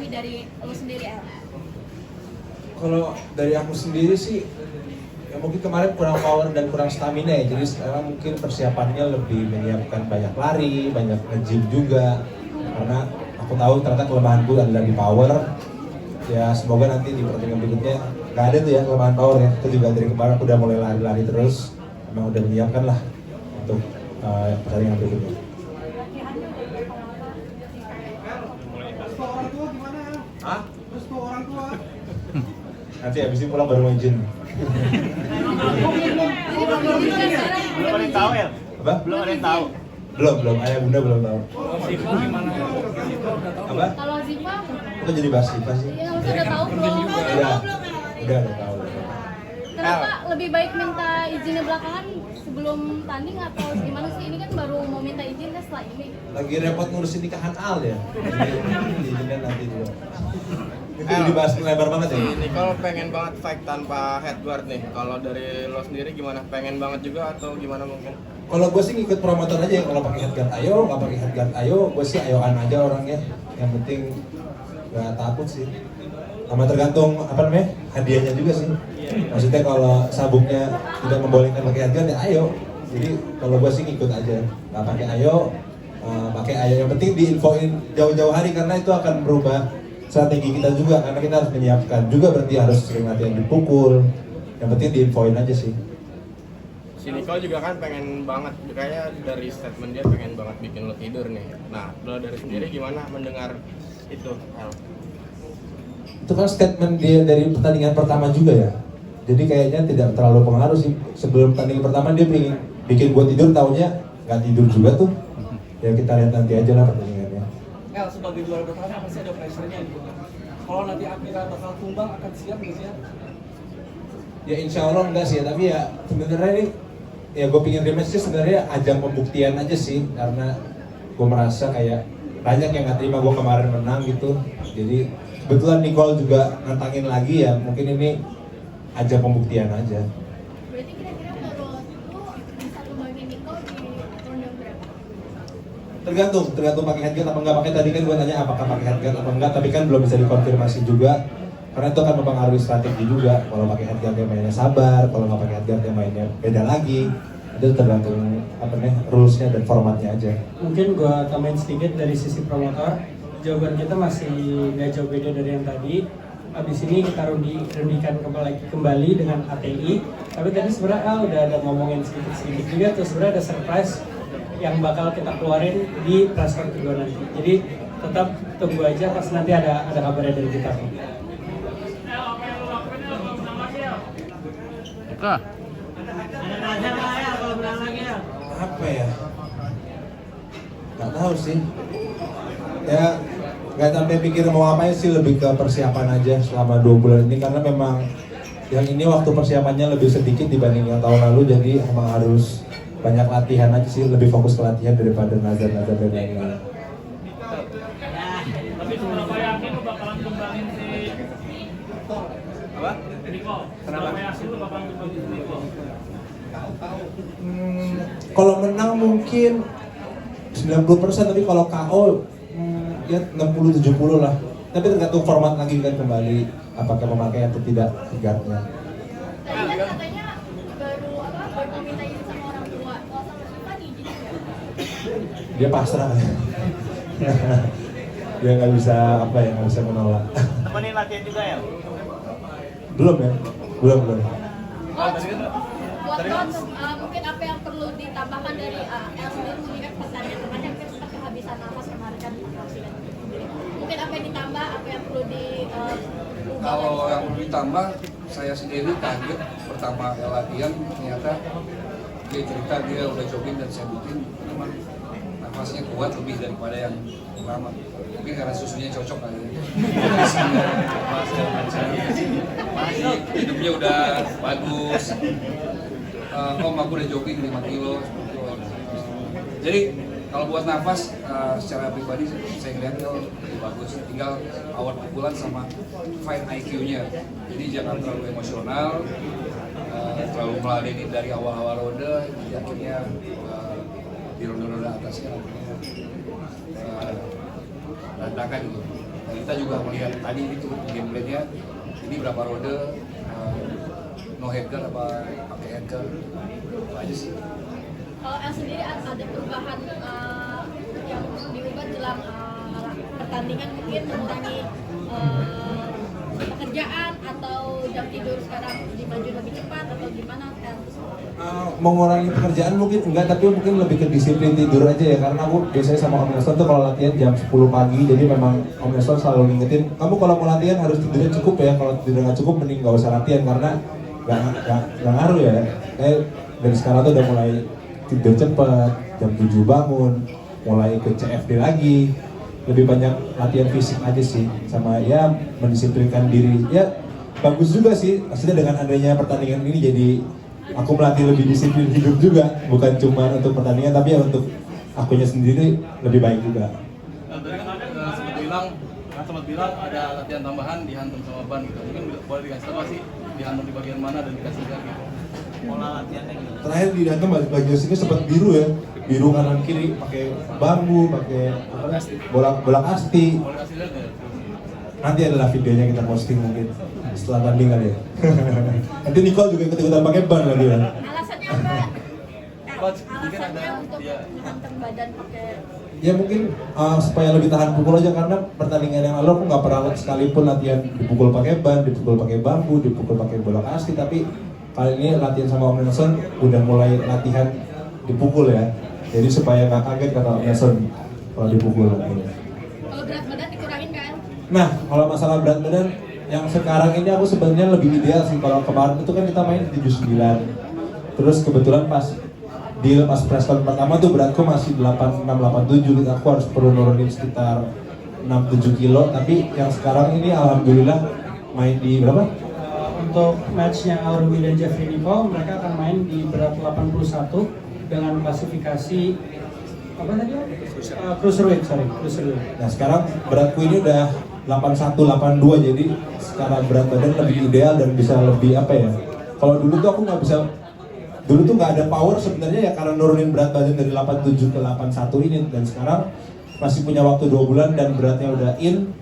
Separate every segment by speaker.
Speaker 1: nih dari lu sendiri, El?
Speaker 2: Kalau dari aku sendiri sih, ya mungkin kemarin kurang power dan kurang stamina ya. Jadi sekarang mungkin persiapannya lebih menyiapkan banyak lari, banyak nge-gym juga. Karena aku tahu ternyata kelemahanku adalah di power. Ya semoga nanti di pertandingan berikutnya nggak ada tuh ya kelemahan power ya. Itu juga dari kemarin aku udah mulai lari-lari terus. Emang udah menyiapkan lah untuk pertandingan berikutnya. Hah?
Speaker 3: Restu orang tua.
Speaker 2: Nanti habis ini pulang baru mau izin.
Speaker 4: Belum ada yang tahu ya?
Speaker 2: Apa?
Speaker 4: Belum ada yang tahu.
Speaker 2: Belum. Ayah bunda belum tahu.
Speaker 3: Ziva gimana?
Speaker 2: Apa?
Speaker 1: Kalau Ziva,
Speaker 2: Kita jadi bahas Ziva sih.
Speaker 1: ya udah tahu belum?
Speaker 2: Udah tahu.
Speaker 1: Kenapa lebih baik minta izinnya belakangan sebelum tanding atau gimana sih? Ini kan baru mau minta izin kan setelah ini.
Speaker 2: Lagi repot ngurusin nikahan Al ya. Jadi izinkan nanti dulu. Itu dibahas lebar banget ya.
Speaker 5: Nicole pengen banget fight tanpa head guard nih. Kalau dari lo sendiri gimana? Pengen banget juga atau gimana mungkin?
Speaker 2: Kalau gue sih ngikut promotor aja ya. Kalau pakai headguard ayo, nggak pakai headguard ayo. Gue sih ayoan aja orangnya. Yang penting nggak takut sih. Sama tergantung apa namanya hadiahnya juga sih. Maksudnya kalau sabuknya tidak membolehkan pakai headguard ya ayo. Jadi kalau gue sih ngikut aja. Nggak pakai ayo, pakai ayo. Yang penting diinfoin jauh-jauh hari karena itu akan berubah strategi kita juga. Karena kita harus menyiapkan juga berarti harus sering latihan dipukul. Yang penting diinfoin aja sih.
Speaker 5: Si Nicole juga kan pengen banget, kayaknya dari statement dia pengen banget bikin lo tidur nih. Nah, lo dari sendiri gimana mendengar itu, El?
Speaker 2: Itu kan statement dia dari pertandingan pertama juga ya. Jadi kayaknya tidak terlalu pengaruh sih. Sebelum pertandingan pertama dia bikin gua tidur, taunya nggak tidur juga tuh. Ya kita lihat nanti aja lah pertandingannya.
Speaker 3: El, sebagai juara bertahan pasti ada pressure-nya gitu. Kalau nanti akhirnya bakal tumbang akan siap nggak sih ya?
Speaker 2: Ya insya Allah enggak sih ya, tapi ya sebenarnya ini ya gue pingin rematch sih sebenarnya ajang pembuktian aja sih. Karena gue merasa kayak banyak yang nggak terima gue kemarin menang gitu. Jadi kebetulan Nicole juga nantangin lagi ya, mungkin ini ajang pembuktian aja.
Speaker 1: Berarti kira-kira menurut lu bisa tumbangin Nicole di ronde berapa?
Speaker 2: Tergantung pakai headguard apa enggak. Pakai tadi kan gue tanya apakah pakai headguard apa enggak, tapi kan belum bisa dikonfirmasi juga. Karena itu akan mempengaruhi strategi juga. Kalau pakai headguard dia mainnya sabar, kalau nggak pakai headguard dia mainnya beda lagi. Itu tergantung apa nih rulesnya dan formatnya aja.
Speaker 3: Mungkin gua tambahin sedikit dari sisi promotor. Jawaban kita masih nggak jauh beda dari yang tadi. Abis ini kita rundikan kembali dengan ATI. Tapi tadi sebenarnya udah ada ngomongin sedikit juga tuh, sebenarnya ada surprise yang bakal kita keluarin di press con kedua nanti. Jadi tetap tunggu aja pas nanti ada kabarnya dari kita.
Speaker 4: Oke.
Speaker 2: Apa ya? Nggak tahu sih. Ya nggak sampai pikir mau ngapain sih, lebih ke persiapan aja selama 2 bulan ini. Karena memang yang ini waktu persiapannya lebih sedikit dibanding yang tahun lalu. Jadi emang harus banyak latihan aja sih, lebih fokus ke latihan daripada nazar-nazar dan lain-lain.
Speaker 6: Tapi seberapa yakin lu bakalan tumbangin si
Speaker 5: Apa?
Speaker 6: Nicole? Seberapa yakin lu bakalan tumbangin si Nicole?
Speaker 2: Kalau menang mungkin 90%, tapi kalau KO ya 60-70 lah. Tapi tergantung format lagi kan kembali apakah memakai atau tidak guardnya.
Speaker 1: Tadi kan katanya baru minta izin sama orang tua. Kalau sama Ziva diizinin nggak?
Speaker 2: Dia pasrah. Dia nggak bisa nggak bisa menolak.
Speaker 4: Temenin latihan juga ya?
Speaker 2: Belum ya? Belum.
Speaker 1: Buat lo, mungkin apa yang perlu ditambahkan dari El sendiri mengingat pertandingan kemarin mungkin sempat kehabisan nafas kemarin kan mungkin apa yang ditambah, apa yang perlu diubah?
Speaker 7: Kalau yang perlu ditambah, saya sendiri kaget pertama latihan ternyata dia cerita dia udah jogging dan saya bikin memang nafasnya kuat lebih daripada yang pertama. Mungkin karena susunya cocok kali ya. Hidupnya udah bagus. Om aku udah jogging 5 kilo. Jadi kalau buat nafas secara pribadi saya ngeliat dia lebih bagus. Tinggal awal pukulan sama fight IQ-nya. Jadi jangan terlalu emosional, terlalu meladeni dari awal-awal ronde, jadi akhirnya di ronde-ronde atasnya akhirnya berantakan gitu. Kita juga melihat tadi itu gameplaynya, ini berapa rode, no headgun apa pakai headgun, apa aja sih.
Speaker 1: Kalau El sendiri ada perubahan yang diubah jelang pertandingan, mungkin mengurangi pekerjaan atau jam tidur sekarang dimaju lebih cepat atau gimana El?
Speaker 2: Mengurangi pekerjaan mungkin enggak, tapi mungkin lebih ke disiplin tidur aja ya, karena aku biasanya sama Om Nelson tuh kalau latihan jam 10 pagi, jadi memang Om Nelson selalu ngingetin kamu kalau mau latihan harus tidurnya cukup ya, kalau tidur nggak cukup mending nggak usah latihan karena nggak ngaruh ya. Dari sekarang tuh udah mulai tidur cepat, jam 7 bangun, mulai ke CFD lagi, lebih banyak latihan fisik aja sih, sama ya mendisiplinkan diri. Ya bagus juga sih, maksudnya dengan adanya pertandingan ini jadi aku melatih lebih disiplin hidup juga, bukan cuma untuk pertandingan tapi ya untuk akunya sendiri lebih baik juga.
Speaker 8: Nah, tadi kan sempat bilang ada latihan tambahan dihantam sama ban gitu. Mungkin boleh dikasih tahu sih dihantam di bagian mana dan dikasih lihat gitu.
Speaker 4: Pola latihannya gitu.
Speaker 2: Terakhir di dalam bagian sini sempat biru ya, biru kanan kiri pakai bambu, pakai bola kasti.
Speaker 8: Boleh kasih lihat ya?
Speaker 2: Nanti adalah videonya kita posting mungkin setelah tanding kali ya. Nanti Nicole juga ikut-ikutan pakai ban lagi ya.
Speaker 1: Alasannya apa?
Speaker 8: Coach, mungkin
Speaker 1: Alasannya
Speaker 8: ada-
Speaker 1: untuk
Speaker 8: iya.
Speaker 1: menghantam badan pakai
Speaker 2: Ya mungkin supaya lebih tahan pukul aja, karena pertandingan yang lalu aku nggak pernah sekalipun latihan dipukul pakai ban, dipukul pakai bambu, dipukul pakai bola kasti, tapi kali ini latihan sama Om Nelson udah mulai latihan dipukul ya. Jadi supaya nggak kaget kata Om Nelson kalau dipukul.
Speaker 1: kalau berat badan dikurangin kan?
Speaker 2: Nah, kalau masalah berat badan yang sekarang ini aku sebenarnya lebih ideal sih. Kalau kemarin itu kan kita main 79. Terus kebetulan pas press con pertama tuh beratku masih 86-87, gitu. Aku harus perlu nurunin sekitar 6-7 kilo. Tapi yang sekarang ini alhamdulillah main di berapa?
Speaker 3: Untuk matchnya Alrui dan Jeffrey Nicole, mereka akan main di berat 81 dengan klasifikasi apa tadi? Cruiserweight.
Speaker 2: Nah sekarang beratku ini udah 81-82, jadi secara berat badan lebih ideal dan bisa lebih apa ya? Kalau dulu tuh aku nggak bisa, dulu tuh nggak ada power sebenarnya ya karena nurunin berat badan dari 87 ke 81 ini, dan sekarang masih punya waktu 2 bulan dan beratnya udah in,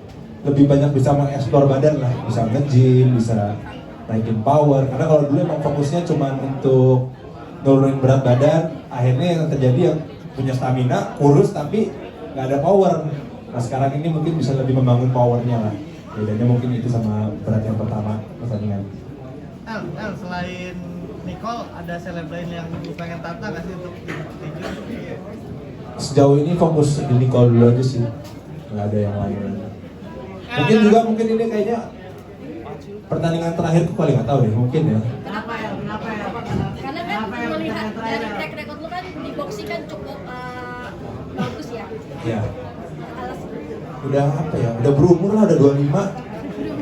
Speaker 2: lebih banyak bisa mengeksplor badan lah, bisa nge-gym, bisa naikin power. Karena kalau dulu emang fokusnya cuma untuk nurunin berat badan, akhirnya yang terjadi yang punya stamina, kurus tapi nggak ada power. Nah sekarang ini mungkin bisa lebih membangun powernya lah. Bedanya mungkin itu sama berat yang pertama pertandingan.
Speaker 4: El, selain Nicole, ada selebrasi yang pengen tata nggak sih untuk tinju?
Speaker 2: Sejauh ini fokus di Nicole dulu aja sih, nggak ada yang lain. Mungkin ini kayaknya pertandingan terakhirku kali, nggak tahu deh, mungkin ya.
Speaker 1: Kenapa ya? Karena kan melihat dari track record lu kan di boxing kan cukup bagus ya.
Speaker 2: Ya,
Speaker 1: Alas
Speaker 2: udah apa ya, udah berumur lah, udah 25.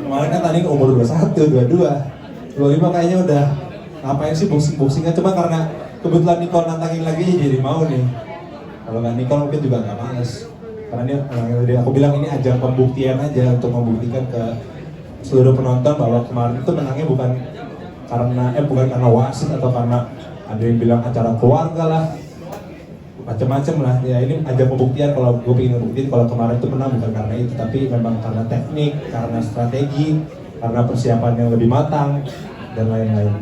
Speaker 2: Kemarin kan tadi umur 21, 22. 25 kayaknya udah ngapain sih boxing-boxingnya, cuma karena kebetulan Nicole nantangin lagi jadi mau nih. Kalau nggak Nicole mungkin juga nggak males. Karena dia, aku bilang ini ajang pembuktian aja untuk membuktikan ke seluruh penonton bahwa kemarin itu menangnya bukan karena wasit atau karena ada yang bilang acara keluarga lah, macam-macam lah. Ya ini ajang pembuktian, kalau gue pengen ngebuktiin kalau kemarin itu menang bukan karena itu, tapi memang karena teknik, karena strategi, karena persiapan yang lebih matang dan lain-lain.